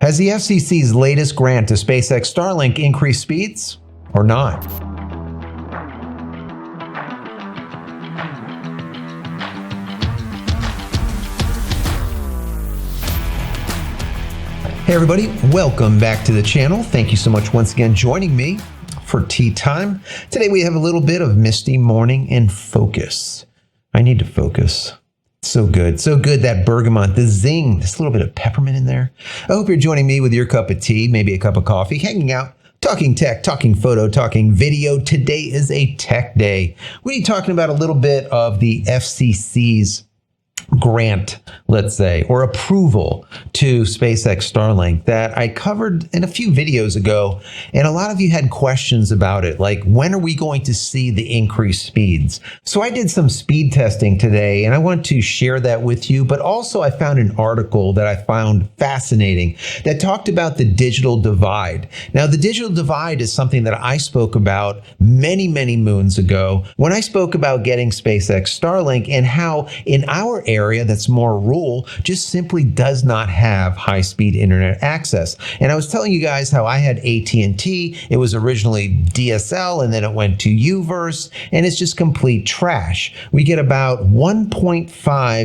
Has the FCC's latest grant to SpaceX Starlink increased speeds or not? Hey everybody, welcome back to the channel. Thank you so much once again joining me for tea time. Today we have a little bit of misty morning and focus. I need to focus. So good that bergamot, the zing, this little bit of peppermint in there. I hope you're joining me with your cup of tea, maybe a cup of coffee, hanging out, talking tech, talking photo, talking video. Today is a tech day. We're talking about a little bit of the FCC's grant, let's say, or approval to SpaceX Starlink that I covered in a few videos ago. And a lot of you had questions about it, like when are we going to see the increased speeds? So I did some speed testing today and I want to share that with you. But also I found an article that I found fascinating that talked about the digital divide. Now, the digital divide is something that I spoke about many moons ago when I spoke about getting SpaceX Starlink and how in our area that's more rural just simply does not have high-speed internet access. And I was telling you guys how I had AT&T. It was originally DSL and then it went to Uverse, and it's just complete trash. We get about 1.5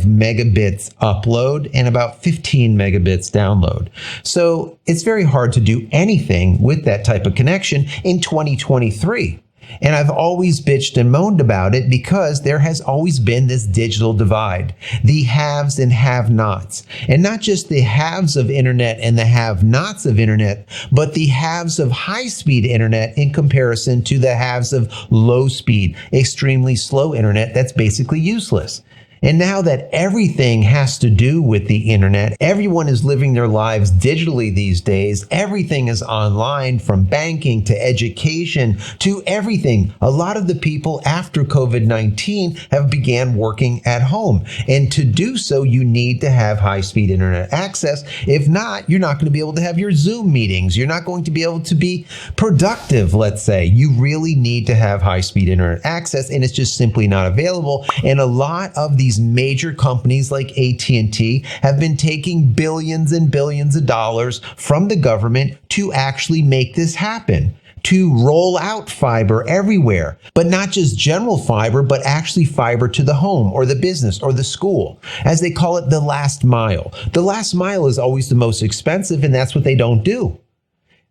megabits upload and about 15 megabits download. So it's very hard to do anything with that type of connection in 2023. And I've always bitched and moaned about it because there has always been this digital divide, the haves and have-nots. And not just the haves of internet and the have-nots of internet, but the haves of high-speed internet in comparison to the haves of low-speed, extremely slow internet that's basically useless. And now that everything has to do with the internet, everyone is living their lives digitally these days. Everything is online, from banking to education to everything. A lot of the people after COVID-19 have began working at home. And to do so, you need to have high-speed internet access. If not, you're not going to be able to have your Zoom meetings. You're not going to be able to be productive, let's say. You really need to have high-speed internet access, and it's just simply not available. And a lot of these major companies like AT&T have been taking billions and billions of dollars from the government to actually make this happen, to roll out fiber everywhere, but not just general fiber, but actually fiber to the home or the business or the school. As they call it, the last mile. The last mile is always the most expensive, and that's what they don't do.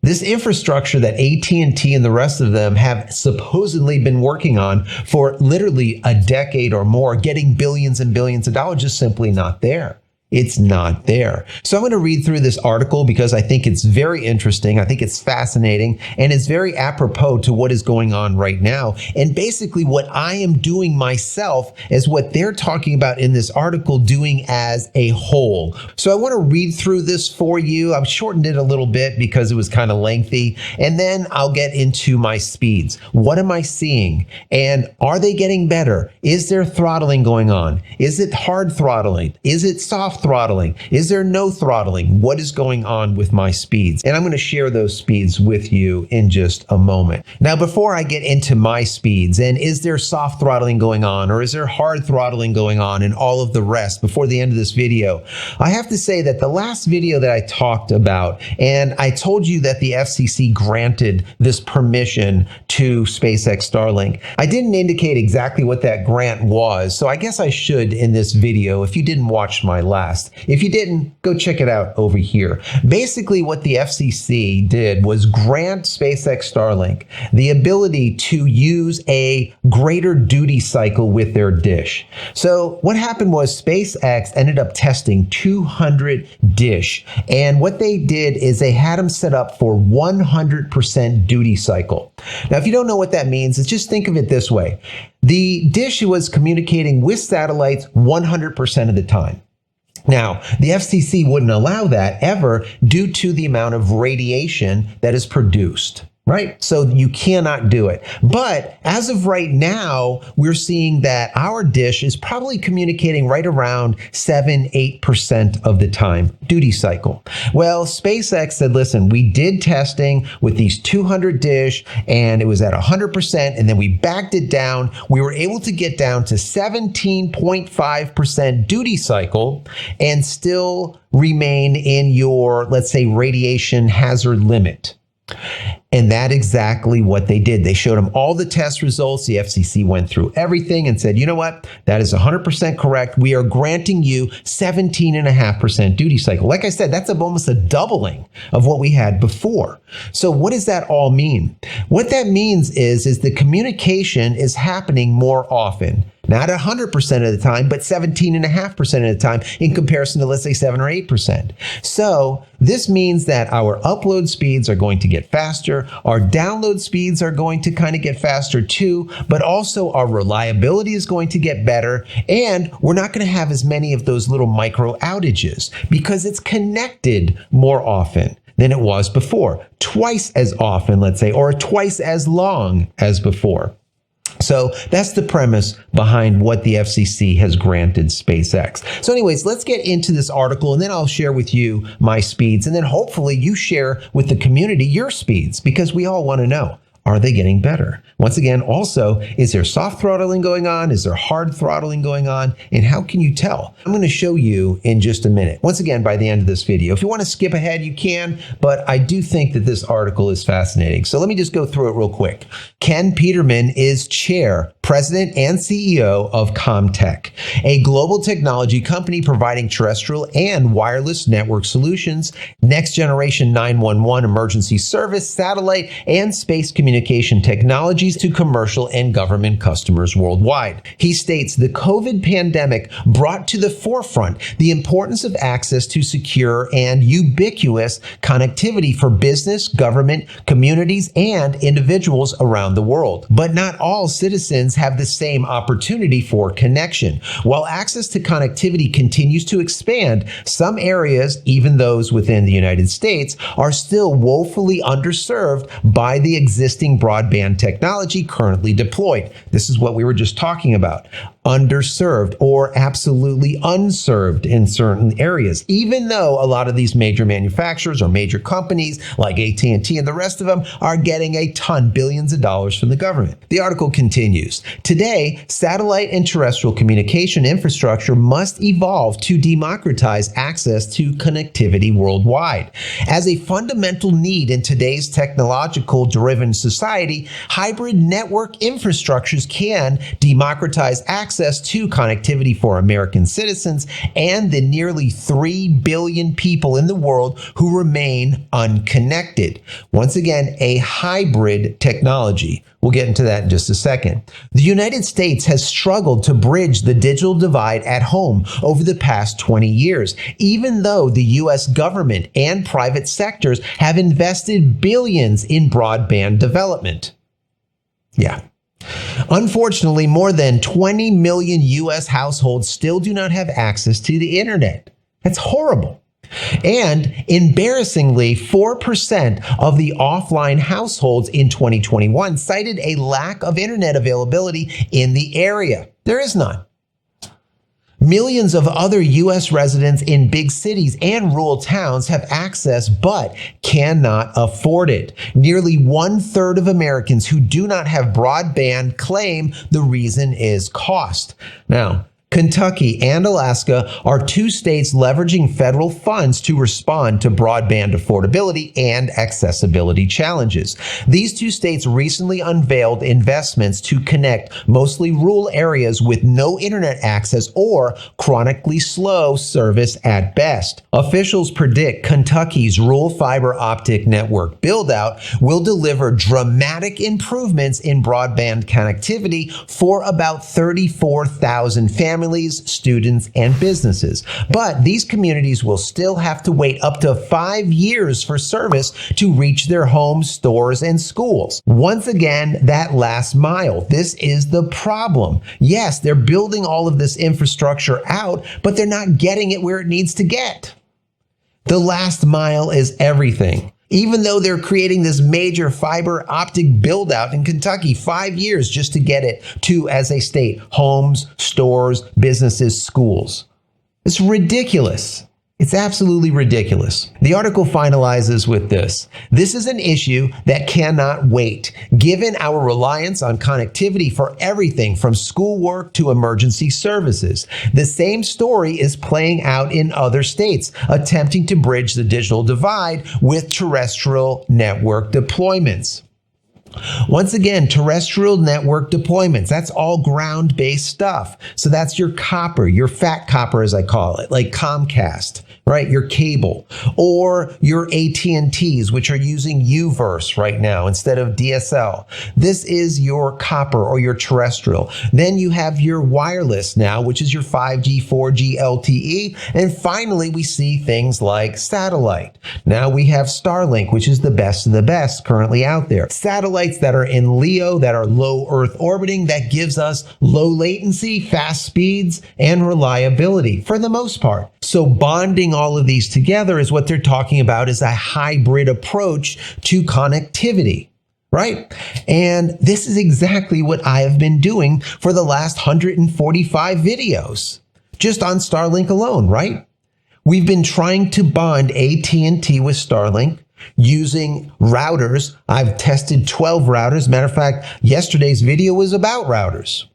This infrastructure that AT&T and the rest of them have supposedly been working on for literally a decade or more, getting billions and billions of dollars, is simply not there. It's not there. So I'm going to read through this article because I think it's very interesting. I think it's fascinating, and it's very apropos to what is going on right now. And basically what I am doing myself is what they're talking about in this article doing as a whole. So I want to read through this for you. I've shortened it a little bit because it was kind of lengthy. And then I'll get into my speeds. What am I seeing? And are they getting better? Is there throttling going on? Is it hard throttling? Is it soft throttling? Is there no throttling? What is going on with my speeds? And I'm going to share those speeds with you in just a moment. Now, before I get into my speeds, and is there soft throttling going on, or is there hard throttling going on, and all of the rest before the end of this video, I have to say that the last video that I talked about, and I told you that the FCC granted this permission to SpaceX Starlink, I didn't indicate exactly what that grant was, so I guess I should in this video if you didn't watch my last. If you didn't, go check it out over here. Basically, what the FCC did was grant SpaceX Starlink the ability to use a greater duty cycle with their dish. So what happened was SpaceX ended up testing 200 dish. And what they did is they had them set up for 100% duty cycle. Now, if you don't know what that means, just think of it this way. The dish was communicating with satellites 100% of the time. Now, the FCC wouldn't allow that ever due to the amount of radiation that is produced. right? So you cannot do it. But as of right now, we're seeing that our dish is probably communicating right around 7-8% of the time duty cycle. Well, SpaceX said, listen, we did testing with these 200 dish and it was at 100%, and then we backed it down. We were able to get down to 17.5% duty cycle and still remain in your, let's say, radiation hazard limit. And that's exactly what they did. They showed them all the test results. The FCC went through everything and said, you know what? That is 100% correct. We are granting you 17.5% duty cycle. Like I said, that's almost a doubling of what we had before. So what does that all mean? What that means is the communication is happening more often. Not 100% of the time, but 17.5% of the time in comparison to, let's say, 7 or 8%. So this means that our upload speeds are going to get faster. Our download speeds are going to kind of get faster too, but also our reliability is going to get better. And we're not going to have as many of those little micro outages because it's connected more often than it was before. Twice as often, let's say, or twice as long as before. So that's the premise behind what the FCC has granted SpaceX. So anyways, let's get into this article and then I'll share with you my speeds. And then hopefully you share with the community your speeds because we all want to know. Are they getting better? Once again, also, is there soft throttling going on? Is there hard throttling going on? And how can you tell? I'm going to show you in just a minute. Once again, by the end of this video. If you want to skip ahead, you can, but I do think that this article is fascinating. So let me just go through it real quick. Ken Peterman is chair, president, and CEO of Comtech, a global technology company providing terrestrial and wireless network solutions, next generation 911 emergency service, satellite, and space communication technologies to commercial and government customers worldwide. He states the COVID pandemic brought to the forefront the importance of access to secure and ubiquitous connectivity for business, government, communities, and individuals around the world. But not all citizens have the same opportunity for connection. While access to connectivity continues to expand, some areas, even those within the United States, are still woefully underserved by the existing broadband technology currently deployed. This is what we were just talking about. Underserved or absolutely unserved in certain areas, even though a lot of these major manufacturers or major companies like AT&T and the rest of them are getting a ton, billions of dollars from the government. The article continues. Today, satellite and terrestrial communication infrastructure must evolve to democratize access to connectivity worldwide. As a fundamental need in today's technological-driven society, hybrid network infrastructures can democratize access to connectivity for American citizens and the nearly 3 billion people in the world who remain unconnected. Once again, a hybrid technology. We'll get into that in just a second. The United States has struggled to bridge the digital divide at home over the past 20 years, even though the U.S. government and private sectors have invested billions in broadband development. Yeah. Unfortunately, more than 20 million U.S. households still do not have access to the internet. That's horrible. And embarrassingly, 4% of the offline households in 2021 cited a lack of internet availability in the area. There is none. Millions of other U.S. residents in big cities and rural towns have access but cannot afford it. Nearly 1/3 of Americans who do not have broadband claim the reason is cost. Now, Kentucky and Alaska are two states leveraging federal funds to respond to broadband affordability and accessibility challenges. These two states recently unveiled investments to connect mostly rural areas with no internet access or chronically slow service at best. Officials predict Kentucky's rural fiber optic network build-out will deliver dramatic improvements in broadband connectivity for about 34,000 families, students, and businesses. But these communities will still have to wait up to 5 years for service to reach their homes, stores, and schools. Once again, that last mile. This is the problem. Yes, they're building all of this infrastructure out, but they're not getting it where it needs to get. The last mile is everything. Even though they're creating this major fiber optic build out in Kentucky, 5 years just to get it to, as a state, homes, stores, businesses, schools. It's ridiculous. It's absolutely ridiculous. The article finalizes with this. This is an issue that cannot wait, given our reliance on connectivity for everything from schoolwork to emergency services. The same story is playing out in other states, attempting to bridge the digital divide with terrestrial network deployments. Once again, terrestrial network deployments, that's all ground-based stuff. So that's your copper, your fat copper as I call it, like Comcast, right? Your cable, or your AT&Ts, which are using UVerse right now instead of DSL. This is your copper or your terrestrial. Then you have your wireless now, which is your 5G, 4G, LTE. And finally, we see things like satellite. Now we have Starlink, which is the best of the best currently out there. Satellites that are in LEO, that are low Earth orbiting, that gives us low latency, fast speeds, and reliability for the most part. So bonding all of these together is what they're talking about as a hybrid approach to connectivity, right? And this is exactly what I have been doing for the last 145 videos, just on Starlink alone, right? We've been trying to bond AT&T with Starlink using routers. I've tested 12 routers. Matter of fact, yesterday's video was about routers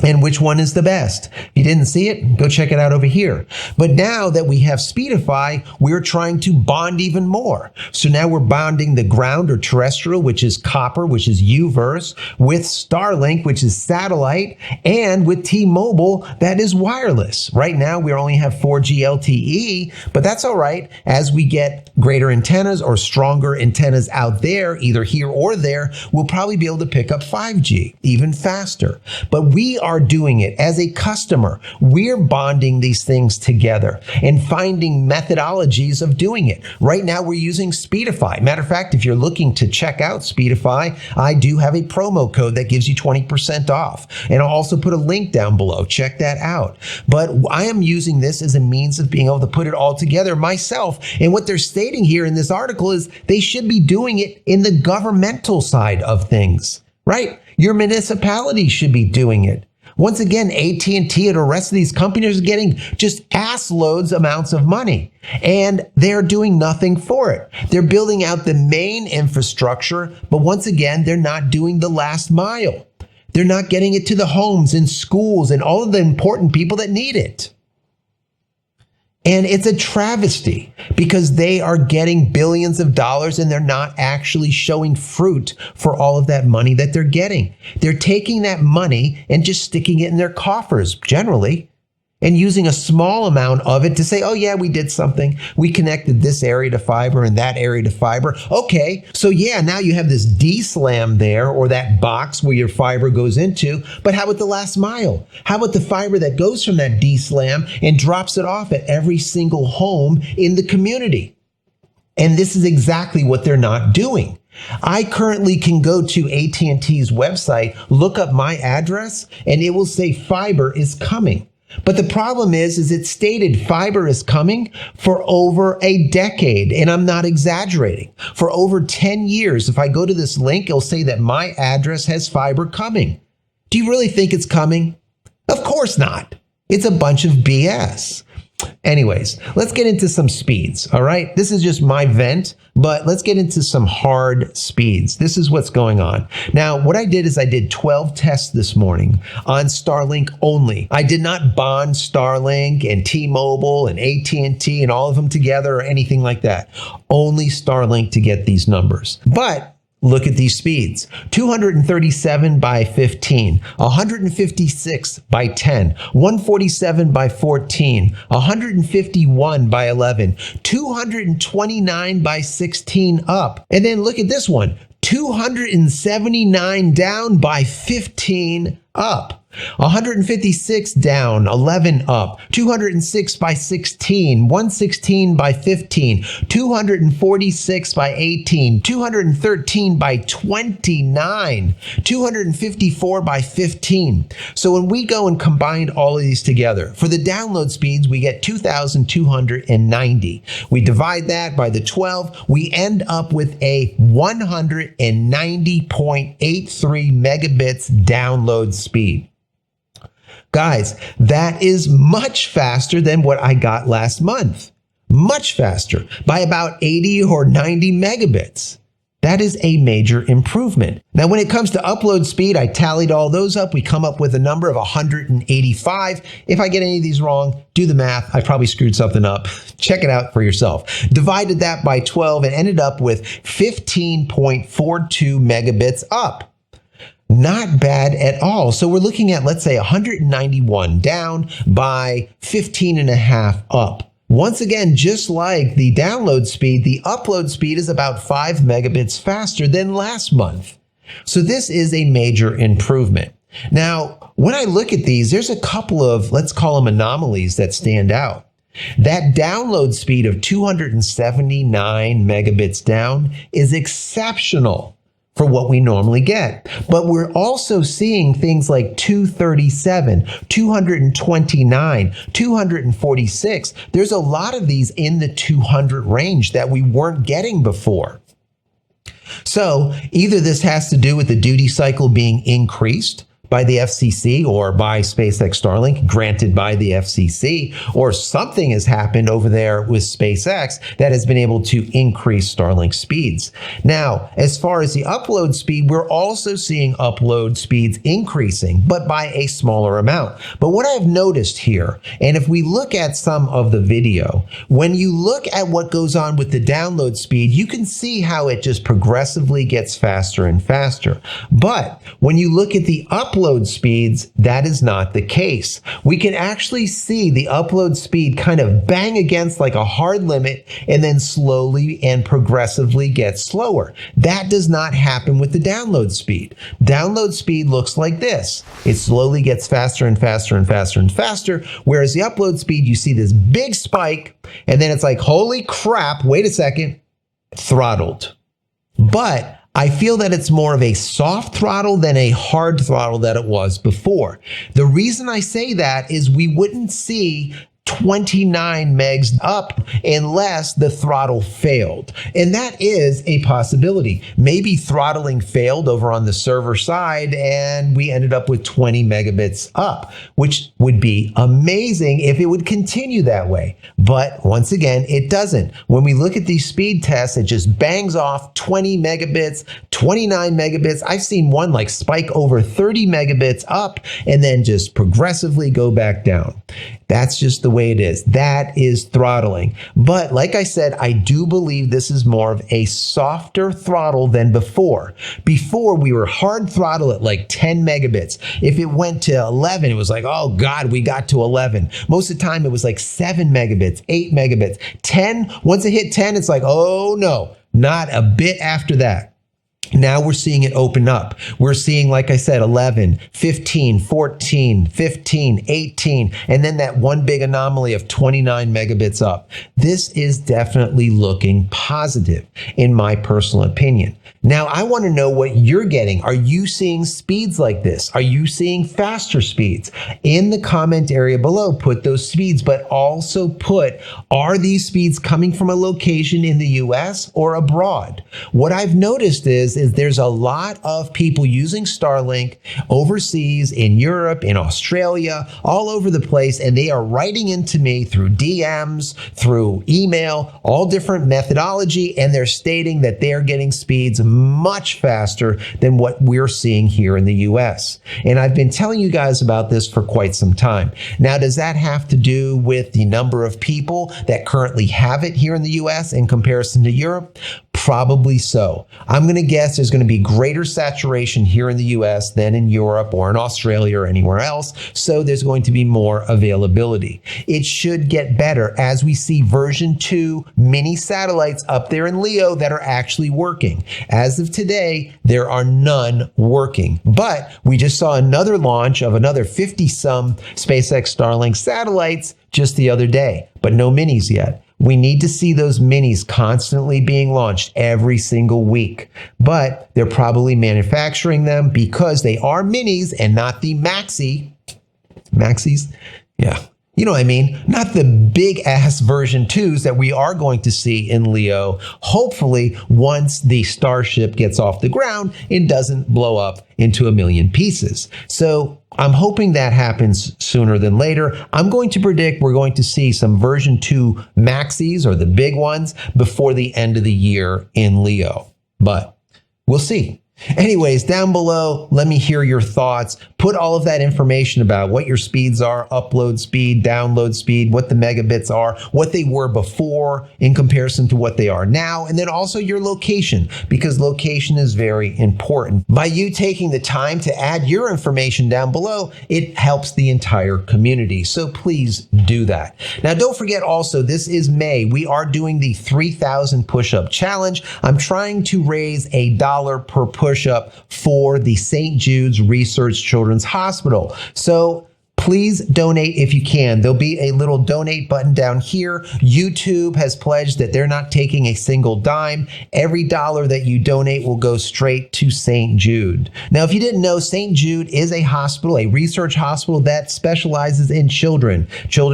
and which one is the best. If you didn't see it, go check it out over here. But now that we have Speedify, we're trying to bond even more. So now we're bonding the ground or terrestrial, which is copper, which is UVerse, with Starlink, which is satellite, and with T-Mobile, that is wireless. Right now, we only have 4G LTE, but that's all right. As we get greater antennas or stronger antennas out there, either here or there, we'll probably be able to pick up 5G even faster. But we are doing it as a customer. We're bonding these things together and finding methodologies of doing it. Right now, we're using Speedify. Matter of fact, if you're looking to check out Speedify, I do have a promo code that gives you 20% off. And I'll also put a link down below. Check that out. But I am using this as a means of being able to put it all together myself. And what they're stating here in this article is they should be doing it in the governmental side of things, right? Your municipality should be doing it. Once again, AT&T and the rest of these companies are getting just ass loads amounts of money, and they're doing nothing for it. They're building out the main infrastructure, but once again, they're not doing the last mile. They're not getting it to the homes and schools and all of the important people that need it. And it's a travesty because they are getting billions of dollars and they're not actually showing fruit for all of that money that they're getting. They're taking that money and just sticking it in their coffers generally and using a small amount of it to say, oh yeah, we did something. We connected this area to fiber and that area to fiber. Okay, so yeah, now you have this D-slam there or that box where your fiber goes into, but how about the last mile? How about the fiber that goes from that D-slam and drops it off at every single home in the community? And this is exactly what they're not doing. I currently can go to AT&T's website, look up my address, and it will say fiber is coming. But the problem is it stated fiber is coming for over a decade, and I'm not exaggerating. For over 10 years, if I go to this link, it'll say that my address has fiber coming. Do you really think it's coming? Of course not. It's a bunch of BS. Anyways, let's get into some speeds, all right? This is just my vent, but let's get into some hard speeds. This is what's going on. Now, what I did is I did 12 tests this morning on Starlink only. I did not bond Starlink and T-Mobile and AT&T and all of them together or anything like that. Only Starlink to get these numbers. But look at these speeds. 237 by 15, 156 by 10, 147 by 14, 151 by 11, 229 by 16 up. And then look at this one, 279 down by 15 up. 156 down, 11 up, 206 by 16, 116 by 15, 246 by 18, 213 by 29, 254 by 15. So when we go and combine all of these together, for the download speeds, we get 2,290. We divide that by the 12, we end up with a 190.83 megabits download speed. Guys, that is much faster than what I got last month. Much faster, by about 80 or 90 megabits. That is a major improvement. Now, when it comes to upload speed, I tallied all those up. We come up with a number of 185. If I get any of these wrong, do the math. I probably screwed something up. Check it out for yourself. Divided that by 12 and ended up with 15.42 megabits up. Not bad at all. So we're looking at, let's say, 191 down by 15 and a half up. Once again, just like the download speed, the upload speed is about 5 megabits faster than last month. So this is a major improvement. Now, when I look at these, there's a couple of, let's call them anomalies that stand out. That download speed of 279 megabits down is exceptional for what we normally get. But we're also seeing things like 237, 229, 246. There's a lot of these in the 200 range that we weren't getting before. So either this has to do with the duty cycle being increased by the FCC or by SpaceX Starlink, granted by the FCC, or something has happened over there with SpaceX that has been able to increase Starlink speeds. Now, as far as the upload speed, we're also seeing upload speeds increasing, but by a smaller amount. But what I've noticed here, and if we look at some of the video, when you look at what goes on with the download speed, you can see how it just progressively gets faster and faster. But when you look at the upload speeds, that is not the case. We can actually see the upload speed kind of bang against like a hard limit and then slowly and progressively get slower. That does not happen with the download speed. Download speed looks like this. It slowly gets faster and faster and faster and faster, whereas the upload speed, you see this big spike, and then it's like, holy crap, wait a second, throttled. But I feel that it's more of a soft throttle than a hard throttle that it was before. The reason I say that is we wouldn't see 29 megs up unless the throttle failed. And that is a possibility. Maybe throttling failed over on the server side and we ended up with 20 megabits up, which would be amazing if it would continue that way. But once again, it doesn't. When we look at these speed tests, it just bangs off 20 megabits, 29 megabits. I've seen one like spike over 30 megabits up and then just progressively go back down. That's just the way it is. That is throttling. But like I said, I do believe this is more of a softer throttle than before. Before, we were hard throttle at like 10 megabits. If it went to 11, it was like, oh God, we got to 11. Most of the time, it was like 7 megabits, 8 megabits. 10, once it hit 10, it's like, oh no, not a bit after that. Now we're seeing it open up. We're seeing, like I said, 11, 15, 14, 15, 18, and then that one big anomaly of 29 megabits up. This is definitely looking positive, in my personal opinion. Now, I want to know what you're getting. Are you seeing speeds like this? Are you seeing faster speeds? In the comment area below, put those speeds, but also put, are these speeds coming from a location in the US or abroad? What I've noticed is there's a lot of people using Starlink overseas, in Europe, in Australia, all over the place, and they are writing into me through DMs, through email, all different methodology, and they're stating that they're getting speeds much faster than what we're seeing here in the US. And I've been telling you guys about this for quite some time. Now, does that have to do with the number of people that currently have it here in the US in comparison to Europe? Probably so. I'm going to guess yes, there's going to be greater saturation here in the US than in Europe or in Australia or anywhere else. So there's going to be more availability. It should get better as we see version 2 mini satellites up there in LEO that are actually working. As of today, there are none working. But we just saw another launch of another 50-some SpaceX Starlink satellites just the other day, but no minis yet. We need to see those minis constantly being launched every single week, but they're probably manufacturing them because they are minis and not the maxis. Yeah. You know what I mean? Not the big ass version 2s that we are going to see in LEO. Hopefully, once the Starship gets off the ground, it doesn't blow up into a million pieces. So I'm hoping that happens sooner than later. I'm going to predict we're going to see some version 2 maxis or the big ones before the end of the year in LEO, but we'll see. Anyways, down below, let me hear your thoughts. Put all of that information about what your speeds are, upload speed, download speed, what the megabits are, what they were before in comparison to what they are now, and then also your location, because location is very important. By you taking the time to add your information down below, it helps the entire community. So please do that. Now, don't forget also, this is May. We are doing the 3,000 push-up challenge. I'm trying to raise $1 per push-up for the St. Jude's Research Children's Hospital. So please donate if you can. There'll be a little donate button down here. YouTube has pledged that they're not taking a single dime. Every dollar that you donate will go straight to St. Jude. Now, if you didn't know, St. Jude is a hospital, a research hospital that specializes in children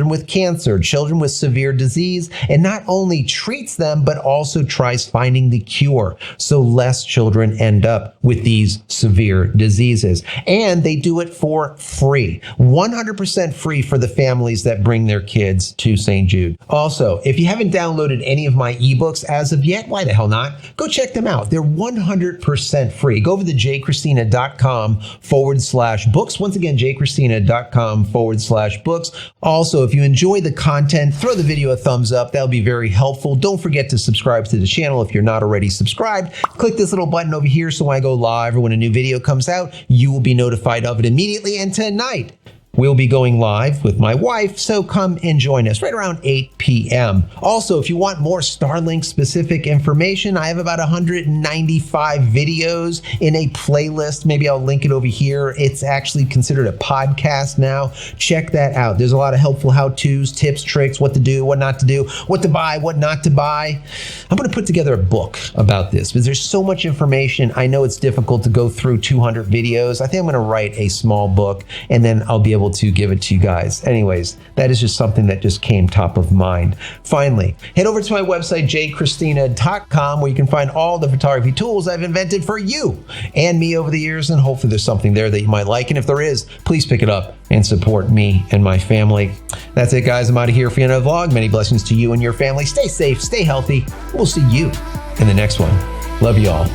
with cancer, children with severe disease, and not only treats them, but also tries finding the cure so less children end up with these severe diseases. And they do it for free. 100% free for the families that bring their kids to St. Jude. Also, if you haven't downloaded any of my ebooks as of yet, why the hell not? Go check them out. They're 100% free. Go over to JCristina.com/books. Once again, JCristina.com/books. Also, if you enjoy the content, throw the video a thumbs up. That'll be very helpful. Don't forget to subscribe to the channel if you're not already subscribed. Click this little button over here so when I go live or when a new video comes out, you will be notified of it immediately. And tonight, we'll be going live with my wife, so come and join us right around 8 p.m. Also, if you want more Starlink specific information, I have about 195 videos in a playlist. Maybe I'll link it over here. It's actually considered a podcast now. Check that out. There's a lot of helpful how-tos, tips, tricks, what to do, what not to do, what to buy, what not to buy. I'm going to put together a book about this because there's so much information. I know it's difficult to go through 200 videos. I think I'm going to write a small book and then I'll be able to give it to you guys. Anyways, that is just something that just came top of mind. Finally, head over to my website, JCristina.com, where you can find all the photography tools I've invented for you and me over the years, and hopefully there's something there that you might like. And if there is, please pick it up and support me and my family. That's it, guys. I'm out of here for another vlog. Many blessings to you and your family. Stay safe, stay healthy. We'll see you in the next one. Love you all.